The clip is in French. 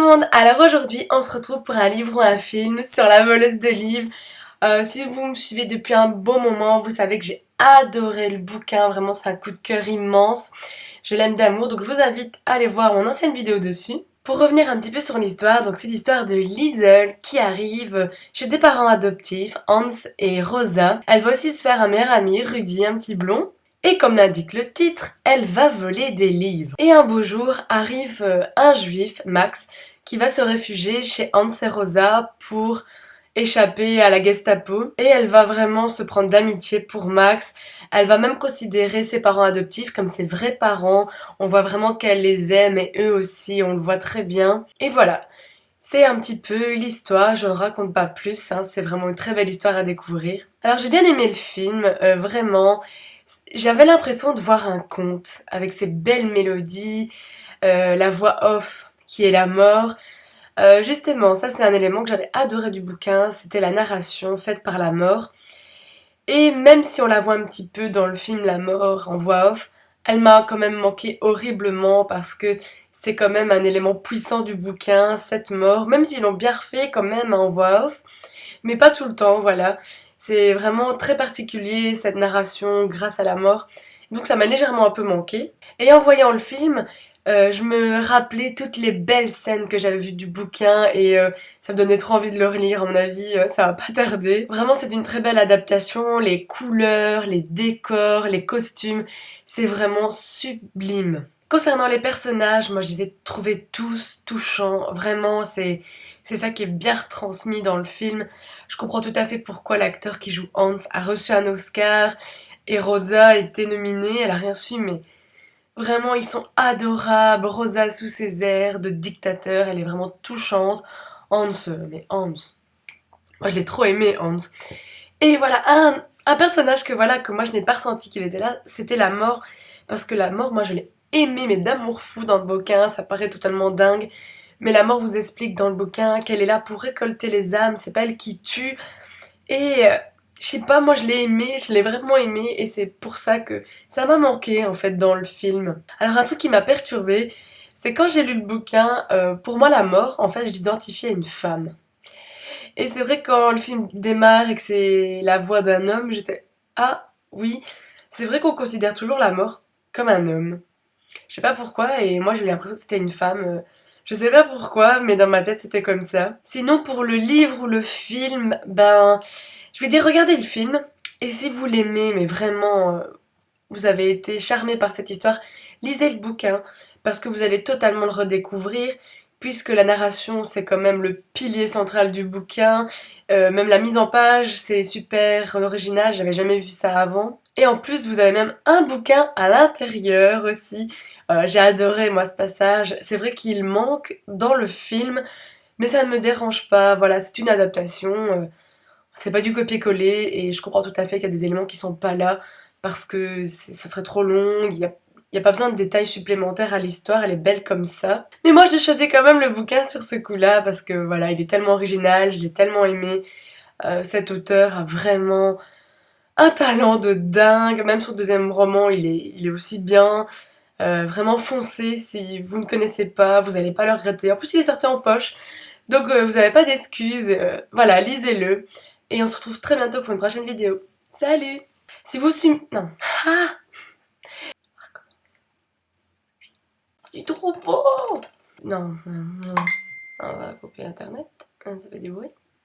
monde, alors aujourd'hui on se retrouve pour un livre ou un film sur la voleuse de livres. Si vous me suivez depuis un bon moment, vous savez que j'ai adoré le bouquin, vraiment c'est un coup de cœur immense. Je l'aime d'amour, donc je vous invite à aller voir mon ancienne vidéo dessus. Pour revenir un petit peu sur l'histoire, donc c'est l'histoire de Liesel qui arrive chez des parents adoptifs, Hans et Rosa. Elle va aussi se faire un meilleur ami, Rudy, un petit blond. Et comme l'indique le titre, elle va voler des livres. Et un beau jour arrive un juif, Max, qui va se réfugier chez Hans et Rosa pour échapper à la Gestapo. Et elle va vraiment se prendre d'amitié pour Max. Elle va même considérer ses parents adoptifs comme ses vrais parents. On voit vraiment qu'elle les aime et eux aussi, on le voit très bien. Et voilà. C'est un petit peu l'histoire, je ne raconte pas plus, hein, c'est vraiment une très belle histoire à découvrir. Alors j'ai bien aimé le film, vraiment. J'avais l'impression de voir un conte avec ses belles mélodies, la voix off qui est la mort. Justement, ça c'est un élément que j'avais adoré du bouquin, c'était la narration faite par la mort. Et même si on la voit un petit peu dans le film La mort en voix off, elle m'a quand même manqué horriblement parce que c'est quand même un élément puissant du bouquin, cette mort, même s'ils l'ont bien refait quand même en voix off, mais pas tout le temps, voilà. C'est vraiment très particulier cette narration grâce à la mort, donc ça m'a légèrement un peu manqué. Et en voyant le film, je me rappelais toutes les belles scènes que j'avais vues du bouquin et ça me donnait trop envie de le relire, à mon avis, ça va pas tarder. Vraiment, c'est une très belle adaptation, les couleurs, les décors, les costumes, c'est vraiment sublime. Concernant les personnages, moi je les ai trouvés tous touchants, vraiment c'est ça qui est bien retransmis dans le film. Je comprends tout à fait pourquoi l'acteur qui joue Hans a reçu un Oscar et Rosa a été nominée, elle a rien su mais vraiment ils sont adorables. Rosa sous ses airs de dictateur, elle est vraiment touchante. Hans, mais Hans, moi je l'ai trop aimé Hans. Et voilà, un personnage que moi je n'ai pas ressenti qu'il était là, c'était la mort. Parce que la mort, moi je l'ai aimé, mais d'amour fou dans le bouquin, ça paraît totalement dingue. Mais la mort vous explique dans le bouquin qu'elle est là pour récolter les âmes, c'est pas elle qui tue. Et je sais pas, moi je l'ai aimé, je l'ai vraiment aimé, et c'est pour ça que ça m'a manqué en fait dans le film. Alors un truc qui m'a perturbée, c'est quand j'ai lu le bouquin, pour moi la mort, en fait je l'identifiais à une femme. Et c'est vrai que quand le film démarre et que c'est la voix d'un homme, j'étais ah oui, c'est vrai qu'on considère toujours la mort comme un homme. Je sais pas pourquoi et moi j'ai eu l'impression que c'était une femme. Je sais pas pourquoi, mais dans ma tête c'était comme ça. Sinon pour le livre ou le film, ben je vais dire regardez le film et si vous l'aimez, mais vraiment vous avez été charmé par cette histoire, lisez le bouquin parce que vous allez totalement le redécouvrir puisque la narration c'est quand même le pilier central du bouquin. Même la mise en page c'est super original, j'avais jamais vu ça avant. Et en plus vous avez même un bouquin à l'intérieur aussi. J'ai adoré moi ce passage, c'est vrai qu'il manque dans le film mais ça ne me dérange pas, voilà c'est une adaptation. C'est pas du copier-coller et je comprends tout à fait qu'il y a des éléments qui sont pas là parce que ce serait trop long, il y a pas besoin de détails supplémentaires à l'histoire, elle est belle comme ça. Mais moi j'ai choisi quand même le bouquin sur ce coup-là parce que voilà, il est tellement original, je l'ai tellement aimé. Cet auteur a vraiment un talent de dingue, même son deuxième roman il est aussi bien. Vraiment foncez, si vous ne connaissez pas, vous allez pas le regretter. En plus il est sorti en poche, donc vous n'avez pas d'excuses. Voilà, lisez-le. Et on se retrouve très bientôt pour une prochaine vidéo. Salut! Si vous suivez... Non. Ah! Il est trop beau! Non, non, non. On va couper internet. Ça fait du bruit.